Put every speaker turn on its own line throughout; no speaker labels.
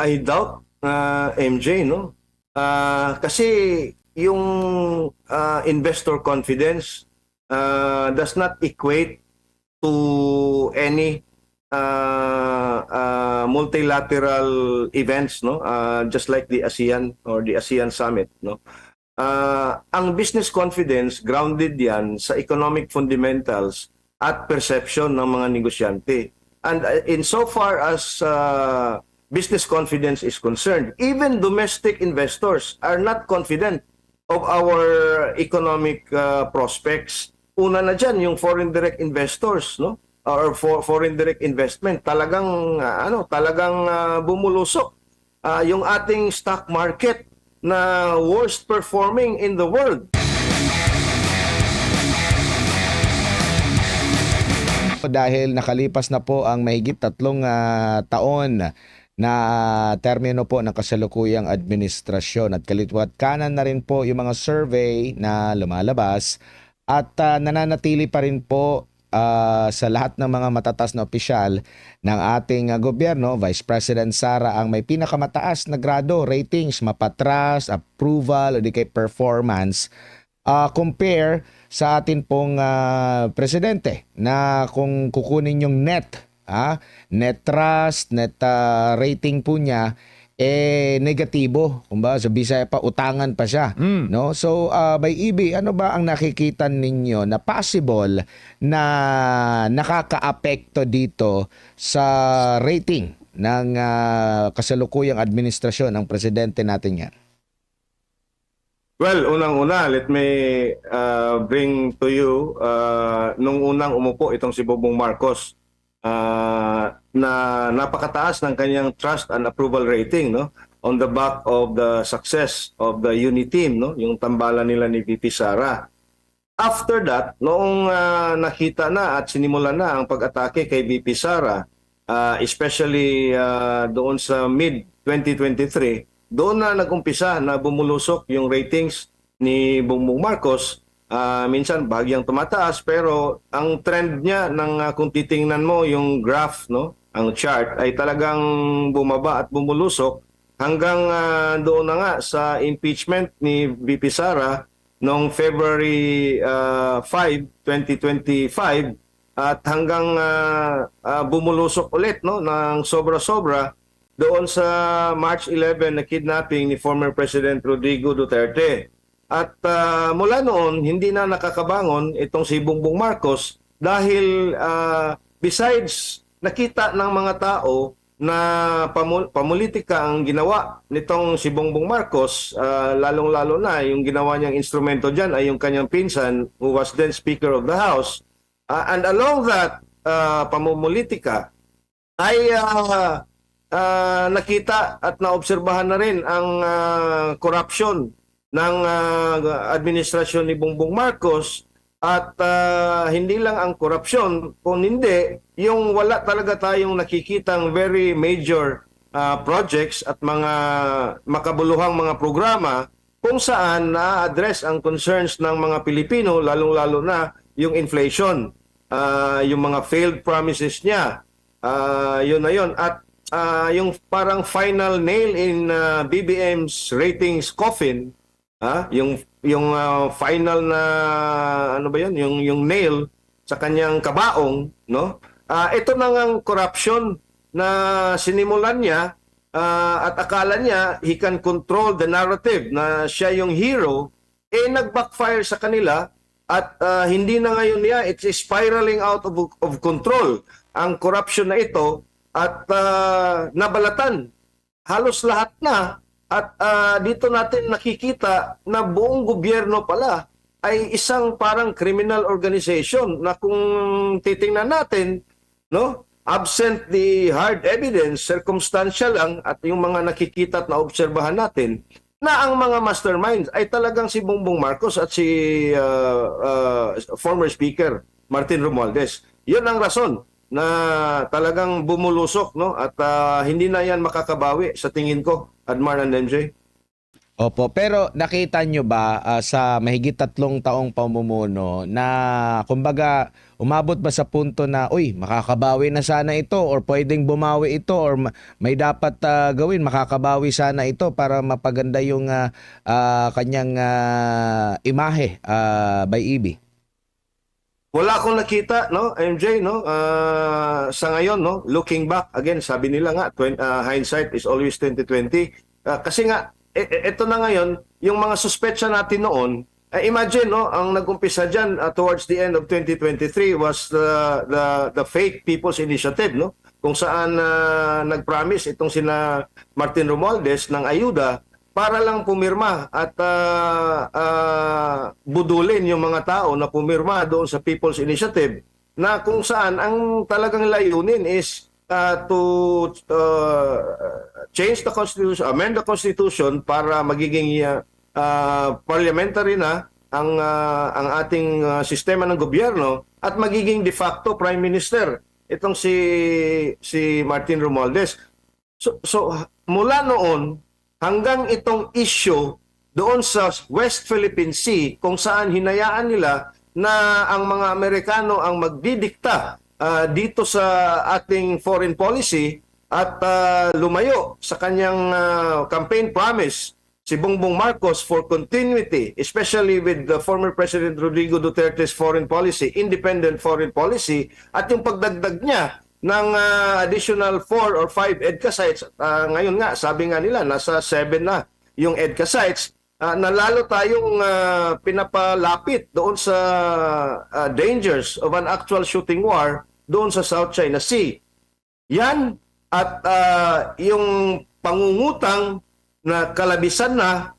I doubt, MJ, no? Kasi yung investor confidence does not equate to any multilateral events, no? Just like the ASEAN or the ASEAN Summit, no? Ang business confidence, grounded yan sa economic fundamentals at perception ng mga negosyante. And insofar as business confidence is concerned, even domestic investors are not confident of our economic prospects. Una na dyan, yung foreign direct investors, no? Or foreign direct investment, talagang bumulusok. Yung ating stock market na worst performing in the world.
Dahil nakalipas na po ang mahigit 3 taon na termino po ng kasalukuyang administrasyon at kalitwat kanan na rin po yung mga survey na lumalabas at nananatili pa rin po sa lahat ng mga matatas na opisyal ng ating gobyerno, Vice President Sara ang may pinakamataas na grado, ratings, mapatras, approval, o di kay performance, compare sa atin pong presidente na kung kukunin yung net trust, net rating po niya, negatibo. Kumbaga sa Bisaya pa, utangan pa siya. No? So, by EB, ano ba ang nakikita ninyo na possible na nakaka-apekto dito sa rating ng kasalukuyang administrasyon ng presidente natin yan?
Well, unang-una, let me bring to you, nung unang umupo itong si Bongbong Marcos, na napakataas ng kanyang trust and approval rating, no, on the back of the success of the unit team, no, yung tambalan nila ni VP Sara. After that, noong nakita na at sinimula na ang pag-atake kay VP Sara, especially doon sa mid-2023, doon na nag-umpisa na bumulusok yung ratings ni Bongbong Marcos. Minsan bahagyang tumataas, pero ang trend niya kung titingnan mo yung graph, no, ang chart ay talagang bumaba at bumulusok hanggang doon na nga sa impeachment ni VP Sara noong February 5, 2025 at hanggang bumulusok ulit, no, ng sobra-sobra doon sa March 11 na kidnapping ni former President Rodrigo Duterte. At mula noon, hindi na nakakabangon itong si Bongbong Marcos dahil besides nakita ng mga tao na pamulitika ang ginawa nitong si Bongbong Marcos, lalong-lalo na yung ginawa niyang instrumento dyan ay yung kanyang pinsan who was then Speaker of the House. And along that pamumulitika ay nakita at naobserbahan na rin ang corruption ng administrasyon ni Bongbong Marcos at hindi lang ang korupsyon, kung hindi, yung wala talaga tayong nakikitang very major projects at mga makabuluhang mga programa kung saan na-address ang concerns ng mga Pilipino, lalong-lalo na yung inflation, yung mga failed promises niya, yun na yun. At yung parang final nail in BBM's ratings coffin, yung final na ano ba 'yan, yung nail sa kanyang kabaong, no? Ito na ngang corruption na sinimulan niya at akala niya he can control the narrative na siya yung hero, nag-backfire sa kanila at hindi na ngayon niya, it's spiraling out of control ang corruption na ito at nabalatan halos lahat na. At dito natin nakikita na buong gobyerno pala ay isang parang criminal organization na kung titingnan natin, no, absent the hard evidence, circumstantial lang at yung mga nakikita at naobserbahan natin na ang mga masterminds ay talagang si Bongbong Marcos at si former Speaker Martin Romualdez. Yun ang rason na talagang bumulusok, no, at hindi na yan makakabawi sa tingin ko, Admar and MJ.
Opo, pero nakita nyo ba sa mahigit 3 taong pamumuno na kumbaga umabot ba sa punto na, uy, makakabawi na sana ito or pwedeng bumawi ito or may dapat gawin, makakabawi sana ito para mapaganda yung kanyang imahe by EB?
Wala akong nakita, no, MJ, no, sa ngayon, no, looking back, again, sabi nila nga, hindsight is always 2020. Kasi nga, ito na ngayon, yung mga suspetsya natin noon, imagine, no, ang nag-umpisa dyan towards the end of 2023 was the fake People's Initiative, no, kung saan nag-promise itong sina Martin Romualdez ng ayuda para lang pumirma at budulin yung mga tao na pumirma doon sa People's Initiative na kung saan ang talagang layunin is to change the Constitution, amend the Constitution para magiging parliamentary na ang ating sistema ng gobyerno at magiging de facto Prime Minister itong si Martin Romualdez. So mula noon hanggang itong issue doon sa West Philippine Sea kung saan hinayaan nila na ang mga Amerikano ang magdidikta dito sa ating foreign policy at lumayo sa kanyang campaign promise si Bongbong Marcos for continuity, especially with the former President Rodrigo Duterte's foreign policy, independent foreign policy, at yung pagdagdag niya ng additional 4 or 5 EDCA sites. Ngayon nga, sabi nga nila, nasa 7 na yung EDCA sites, na lalo tayong pinapalapit doon sa dangers of an actual shooting war doon sa South China Sea. Yan at yung pangungutang na kalabisan na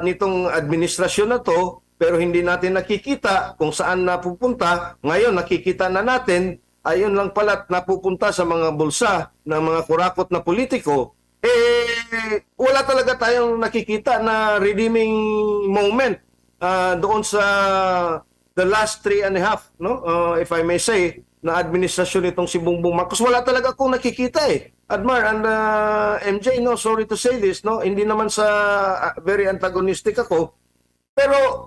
nitong administrasyon na to, pero hindi natin nakikita kung saan napupunta. Ngayon nakikita na natin, ayun lang pala't napupunta sa mga bulsa ng mga kurakot na politiko, wala talaga tayong nakikita na redeeming moment doon sa the last 3.5, no? If I may say, na administrasyon itong si Bongbong Marcos. Wala talaga akong nakikita Admar and MJ, no, sorry to say this, no, hindi naman sa very antagonistic ako, pero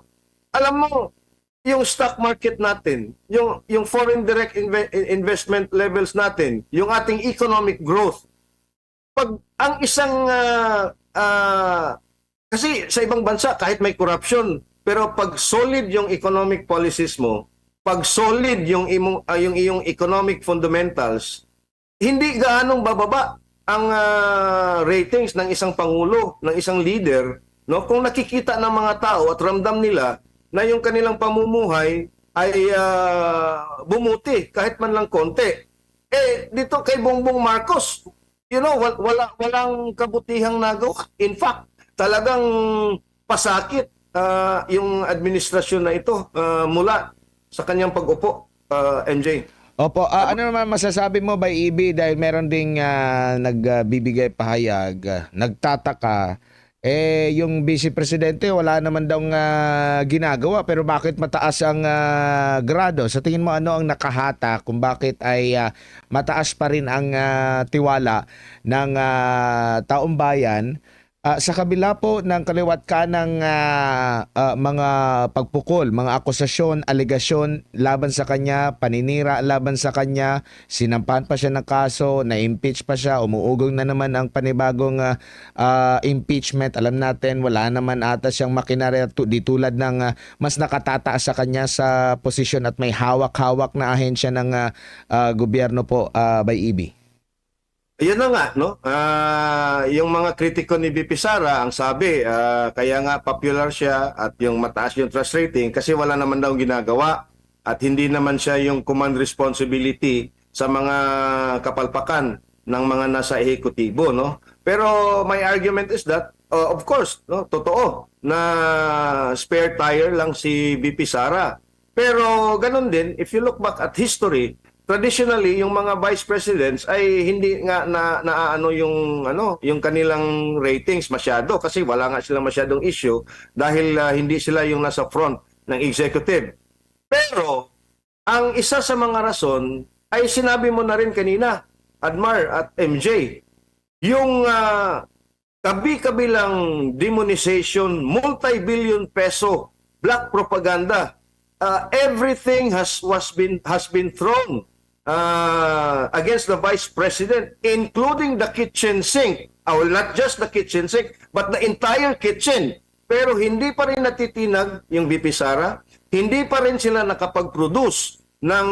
alam mo, yung stock market natin, yung foreign direct investment levels natin, yung ating economic growth, pag ang isang kasi sa ibang bansa kahit may corruption, pero pag solid yung economic policies mo, pag solid yung iyong economic fundamentals, hindi gaanong bababa ang ratings ng isang pangulo, ng isang leader, no? Kung nakikita ng mga tao at ramdam nila na yung kanilang pamumuhay ay bumuti kahit man lang konti. Dito kay Bongbong Marcos, walang kabutihang nagawa. In fact, talagang pasakit yung administrasyon na ito mula sa kanyang pag-upo, MJ.
Opo, ano naman masasabi mo by EB dahil meron ding nagbibigay pahayag, nagtataka, yung Vice Presidente wala naman daw ginagawa pero bakit mataas ang grado? Sa tingin mo ano ang nakahata kung bakit ay mataas pa rin ang tiwala ng taong bayan sa kabila po ng kaliwat kanang mga pagpukol, mga akusasyon, alegasyon laban sa kanya, paninira laban sa kanya, sinampahan pa siya ng kaso, na-impeach pa siya, umuugong na naman ang panibagong impeachment. Alam natin, wala naman ata siyang makinarya di tulad ng mas nakatataas sa kanya sa posisyon at may hawak-hawak na ahensya ng gobyerno po by EB.
Ayun na nga, no? Yung mga kritiko ni VP Sara, ang sabi, kaya nga popular siya at yung mataas yung trust rating kasi wala naman daw ginagawa at hindi naman siya yung command responsibility sa mga kapalpakan ng mga nasa ehekutibo, no? Pero my argument is that, of course, no, totoo na spare tire lang si VP Sara. Pero ganun din, if you look back at history, traditionally yung mga vice presidents ay hindi nga naano yung kanilang ratings masyado kasi wala nga silang masyadong issue dahil hindi sila yung nasa front ng executive. Pero ang isa sa mga rason ay sinabi mo na rin kanina, Admar at MJ, yung kabi-kabilang demonization, multi-billion peso black propaganda everything has been thrown against the Vice President, including the kitchen sink. Well, not just the kitchen sink, but the entire kitchen. Pero hindi pa rin natitinag yung VP Sara. Hindi pa rin sila nakapag-produce ng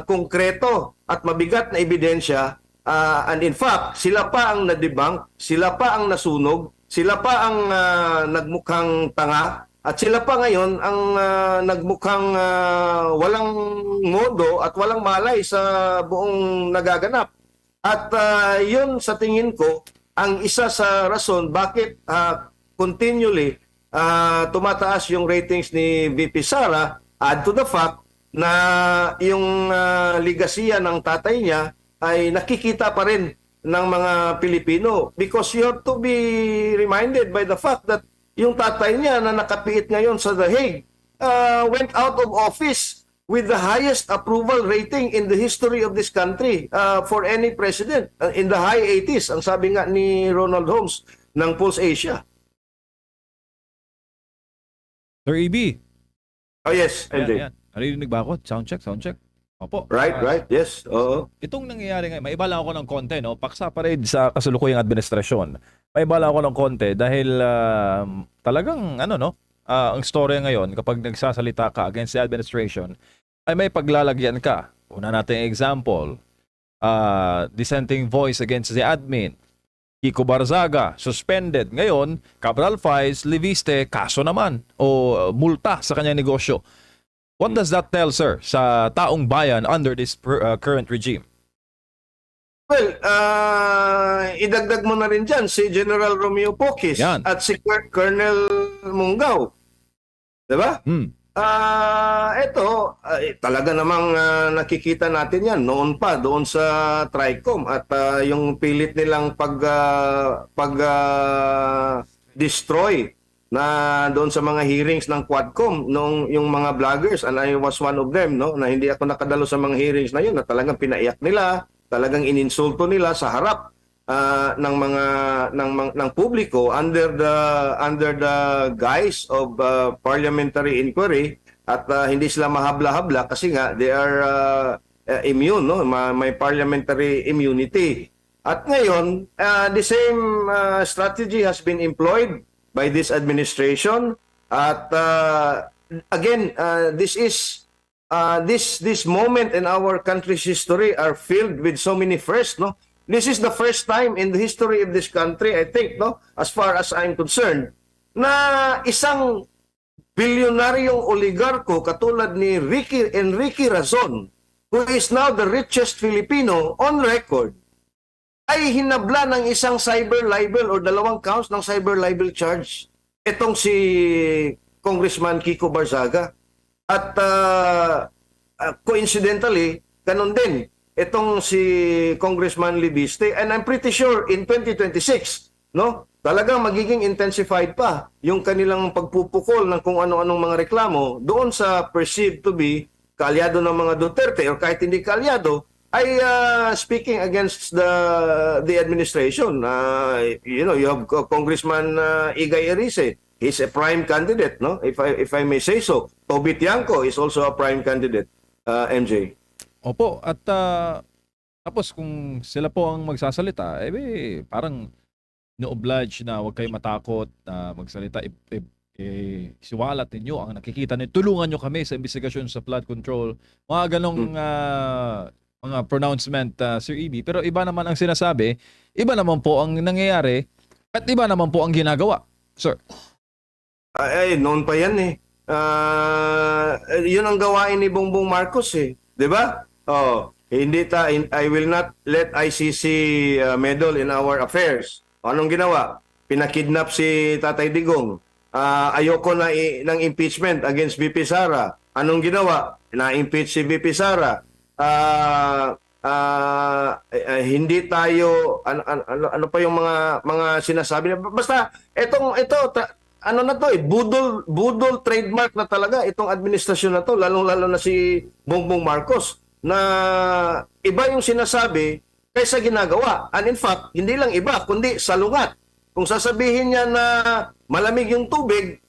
konkreto at mabigat na ebidensya. And in fact, sila pa ang nadibang, sila pa ang nasunog, sila pa ang nagmukhang tanga, at sila pa ngayon ang nagmukhang walang modo at walang malay sa buong nagaganap. At yun sa tingin ko ang isa sa rason bakit continually tumataas yung ratings ni VP Sara, add to the fact na yung ligasiya ng tatay niya ay nakikita pa rin ng mga Pilipino, because you have to be reminded by the fact that yung tatay niya na nakapiit ngayon sa The Hague went out of office with the highest approval rating in the history of this country for any president, in the high 80s, ang sabi nga ni Ronald Holmes ng Pulse Asia.
Sir EB.
Oh yes,
Yan,
MJ.
yan. Narinig ba ako? Sound check, sound check. Opo.
Right, yes, oo.
Itong nangyayari ngayon, may iba lang ako ng konti, no? Paksa pa rin sa kasalukuyang administrasyon. May iba lang ako ng konti dahil talagang, ang story ngayon, kapag nagsasalita ka against the administration, ay may paglalagyan ka. Una natin example, dissenting voice against the admin. Kiko Barzaga, suspended. Ngayon, Cabral Files, Leviste, kaso naman o multa sa kanyang negosyo. What does that tell, sir, sa taong bayan under this current regime?
Well, idagdag mo na rin dyan si General Romeo Pocis
Yan.
at si Colonel Munggaw. Diba? Ito, talaga namang nakikita natin yan noon pa doon sa TRICOM at yung pilit nilang destroy na doon sa mga hearings ng Quadcom nung yung mga vloggers, and I was one of them, no, na hindi ako nakadalo sa mga hearings na yun, na talagang pinaiyak nila, talagang ininsulto nila sa harap ng mga ng publiko under the guise of parliamentary inquiry, at hindi sila mahabla-habla kasi nga they are immune, no, may parliamentary immunity. At ngayon, the same strategy has been employed by this administration, at again, this moment in our country's history are filled with so many firsts, no. This is the first time in the history of this country, I think, no, as far as I'm concerned, na isang bilyonaryong oligarko katulad ni Enrique Razon, who is now the richest Filipino on record, ay hinabla ng isang cyber libel or 2 counts ng cyber libel charge itong si Congressman Kiko Barzaga. At coincidentally, ganun din itong si Congressman Libiste, and I'm pretty sure in 2026, no, talagang magiging intensified pa yung kanilang pagpupukol ng kung ano-anong mga reklamo doon sa perceived to be kaalyado ng mga Duterte, or kahit hindi kaalyado, ay speaking against the administration. You have Congressman Igay Erice. He's a prime candidate, no? If I may say so. Toby Tiangco is also a prime candidate, MJ.
Opo, at tapos kung sila po ang magsasalita, parang no-oblige na huwag kayo matakot na magsalita. Siwalat ninyo ang nakikita ninyo. Tulungan nyo kami sa investigasyon sa flood control. Mga ganong mga pronouncement, Sir EB. Pero iba naman ang sinasabi, iba naman po ang nangyayari, at iba naman po ang ginagawa, sir.
Ay, noon pa yan eh. Yun ang gawain ni Bongbong Marcos eh. 'Di ba? Oh, I will not let ICC meddle in our affairs. Anong ginawa? Pinakidnap si Tatay Digong. Ayoko na ng impeachment against VP Sara. Anong ginawa? Na-impeach si VP Sara. Hindi tayo ano pa yung mga sinasabi, basta ano na to, budol trademark na talaga itong administrasyon na to, lalong-lalo na si Bongbong Marcos, na iba yung sinasabi kaysa ginagawa. And in fact, hindi lang iba kundi salungat. Kung sasabihin niya na malamig yung tubig,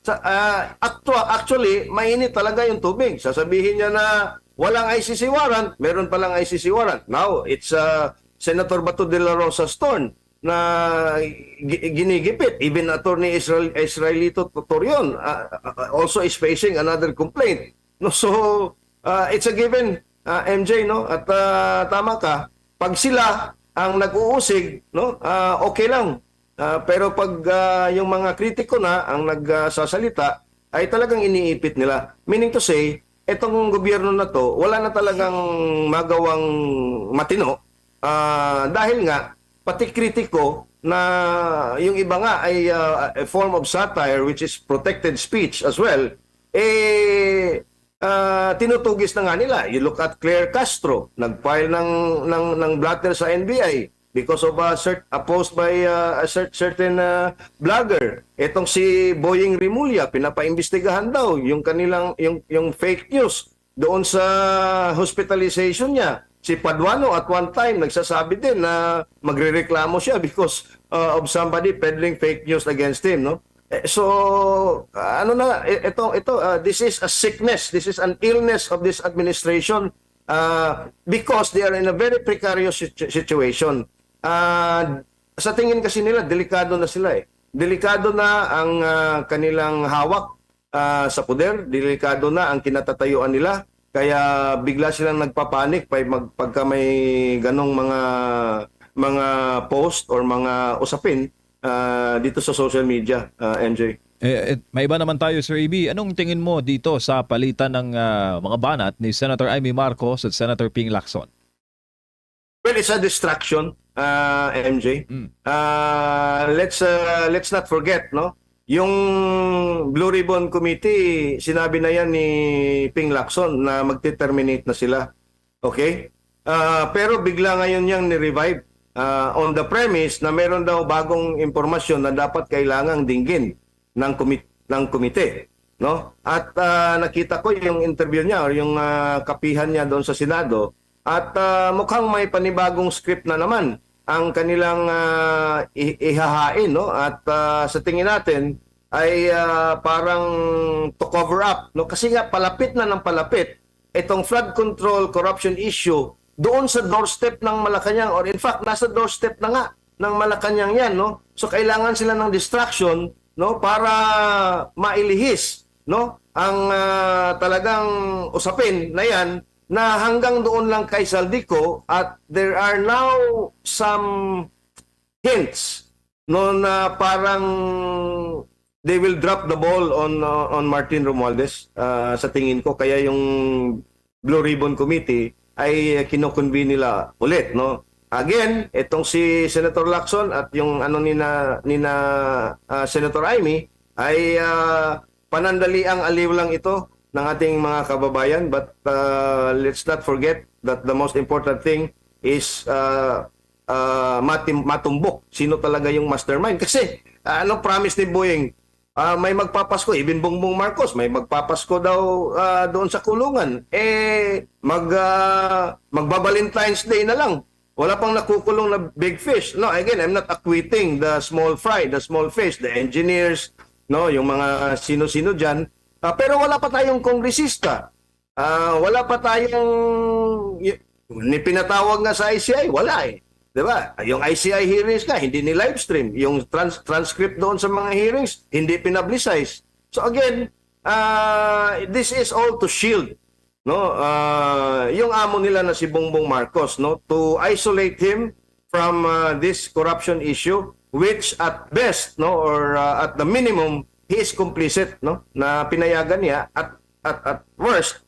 actually, mainit talaga yung tubig. Sasabihin niya na walang ICC warrant, meron palang ICC warrant. Now, it's Senator Bato de la Rosa's turn na ginigipit. Even Attorney Israelito Torion also is facing another complaint. No, so, it's a given, MJ, no? At tama ka, pag sila ang nag-uusig, no, okay lang. Pero pag yung mga kritiko na ang nagsasalita, ay talagang iniipit nila. Meaning to say, etong gobyerno na to, wala na talagang magawang matino dahil nga, pati kritiko na yung iba nga ay a form of satire which is protected speech as well, tinutugis na nga nila. You look at Claire Castro, nag-file ng blatter sa NBI because of a post by a certain blogger. Etong si Boying Rimulya, pinapaimbestigahan daw yung kanilang yung fake news doon sa hospitalization niya. Si Paduano at one time nagsasabi din na magrereklamo siya because of somebody peddling fake news against him, no? So, ano na, this is a sickness, this is an illness of this administration because they are in a very precarious situation. Sa tingin kasi nila, delikado na sila eh. Delikado na ang kanilang hawak sa poder, delikado na ang kinatatayuan nila, kaya bigla silang nagpapanik pagka may ganong mga post or mga usapin dito sa social media, MJ.
May iba naman tayo, Sir AB. Anong tingin mo dito sa palitan ng mga banat ni Senator Amy Marcos at Senator Ping Lacson?
Well, it's a distraction, MJ. Let's not forget, no? Yung Blue Ribbon Committee, sinabi na yan ni Ping Lacson na magte-terminate na sila. Okay? Pero bigla ngayon yang ni-revive on the premise na meron daw bagong impormasyon na dapat kailangang dinggin ng komite, no? At nakita ko yung interview niya or yung kapihan niya doon sa Senado at mukhang may panibagong script na naman ang kanilang ihahain, no? At sa tingin natin ay parang to cover up, no? Kasi nga palapit na ng palapit itong flood control corruption issue doon sa doorstep ng Malacanang, or in fact nasa doorstep na nga ng Malacanang yan, no? So kailangan sila ng distraction, no, para mailihis, no, ang talagang usapin na yan na hanggang doon lang kay Saldico. At there are now some hints, no, na parang they will drop the ball on Martin Romualdez, sa tingin ko. Kaya yung Blue Ribbon Committee ay kinukonvene nila ulit, no. Again, itong si Senator Lacson at yung ano nina Senator Amy ay panandaliang aliw lang ito ng ating mga kababayan, but let's not forget that the most important thing is matumbok sino talaga yung mastermind. Kasi ano promise ni Boying, may magpapasko, even Bongbong Marcos may magpapasko daw doon sa kulungan, magba-Valentine's Day na lang, wala pang nakukulong na big fish. No, again, I'm not acquitting the small fry, the small fish, the engineers, no, yung mga sino-sino dyan. Pero wala pa tayong kongresista. Wala pa tayong pinatawag nga sa ICI, wala eh. 'Di ba? Yung ICI hearings ka, hindi ni live stream. Yung transcript doon sa mga hearings, hindi pinablicize. So again, this is all to shield, no, yung amo nila na si Bongbong Marcos, no, to isolate him from this corruption issue, which at best, no, or at the minimum, he is complicit, no, na pinayagan niya, at worst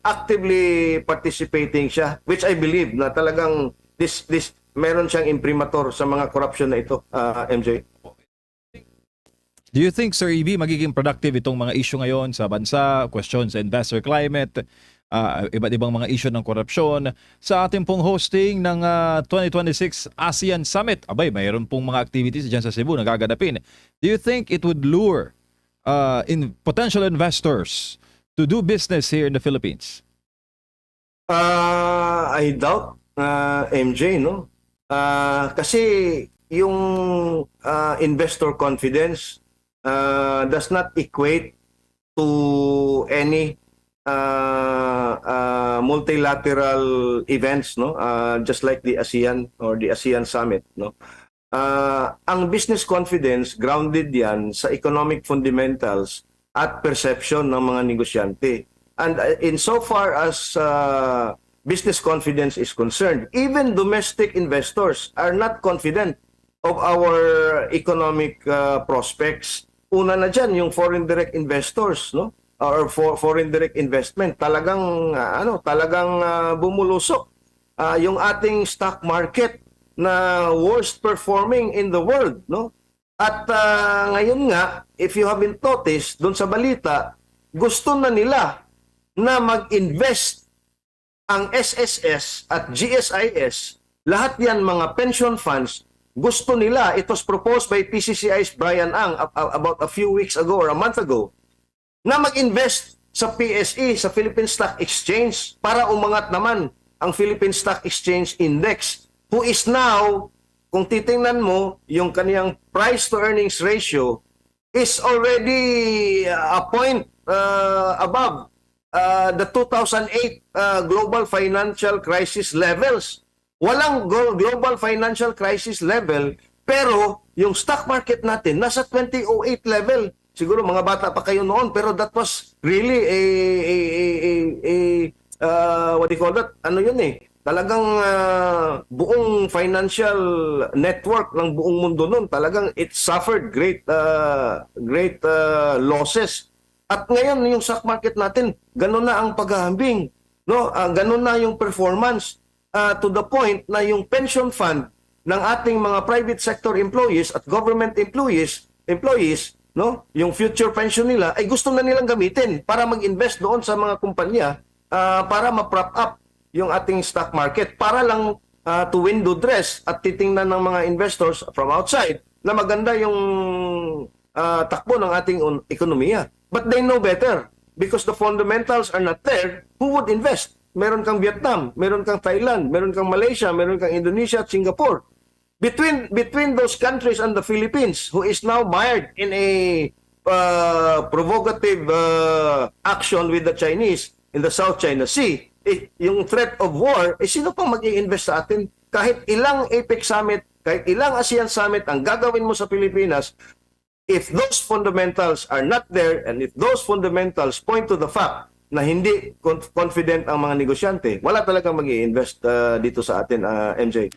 actively participating siya, which I believe na talagang this meron siyang imprimatur sa mga corruption na ito, MJ.
Do you think, Sir EB, magiging productive itong mga issue ngayon sa bansa, questions sa investor climate, iba't ibang mga issue ng korupsyon sa ating pong hosting ng 2026 ASEAN Summit? Abay, mayroon pong mga activities dyan sa Cebu na gaganapin. Do you think it would lure in potential investors to do business here in the Philippines?
I doubt, MJ, no? Kasi yung investor confidence does not equate to any multilateral events, no, just like the ASEAN or the ASEAN summit, no. Ang business confidence grounded yan sa economic fundamentals at perception ng mga negosyante. And insofar as business confidence is concerned, even domestic investors are not confident of our economic prospects. Una na dyan, yung foreign direct investors, no? Or foreign direct investment, talagang bumulusok. Yung ating stock market na worst performing in the world, no? At ngayon nga, if you haven't noticed doon sa balita, gusto na nila na mag-invest ang SSS at GSIS, lahat yan mga pension funds, gusto nila, it was proposed by PCCI's Brian Ang about a few weeks ago or a month ago, na mag-invest sa PSE, sa Philippine Stock Exchange, para umangat naman ang Philippine Stock Exchange Index, who is now, kung titingnan mo, yung kaniyang price to earnings ratio is already a point above the 2008 global financial crisis levels. Walang global financial crisis level, pero yung stock market natin nasa 2008 level. Siguro mga bata pa kayo noon, pero that was really what do you call that? Ano yun eh? Talagang buong financial network ng buong mundo noon, talagang it suffered great losses. At ngayon yung stock market natin, ganun na ang paghahambing, no? Ganun na yung performance to the point na yung pension fund ng ating mga private sector employees at government employees, no? Yung future pension nila ay gusto na nilang gamitin para mag-invest doon sa mga kumpanya para ma-prop up yung ating stock market, para lang to window dress at titingnan ng mga investors from outside na maganda yung takbo ng ating ekonomiya. But they know better because the fundamentals are not there. Who would invest? Meron kang Vietnam, meron kang Thailand, meron kang Malaysia, meron kang Indonesia at Singapore. Between those countries and the Philippines, who is now mired in a provocative action with the Chinese in the South China Sea, yung threat of war, sino pang mag-i-invest sa atin? Kahit ilang APEC summit, kahit ilang ASEAN summit ang gagawin mo sa Pilipinas, if those fundamentals are not there and if those fundamentals point to the fact na hindi confident ang mga negosyante, wala talagang mag-i-invest dito sa atin, MJ.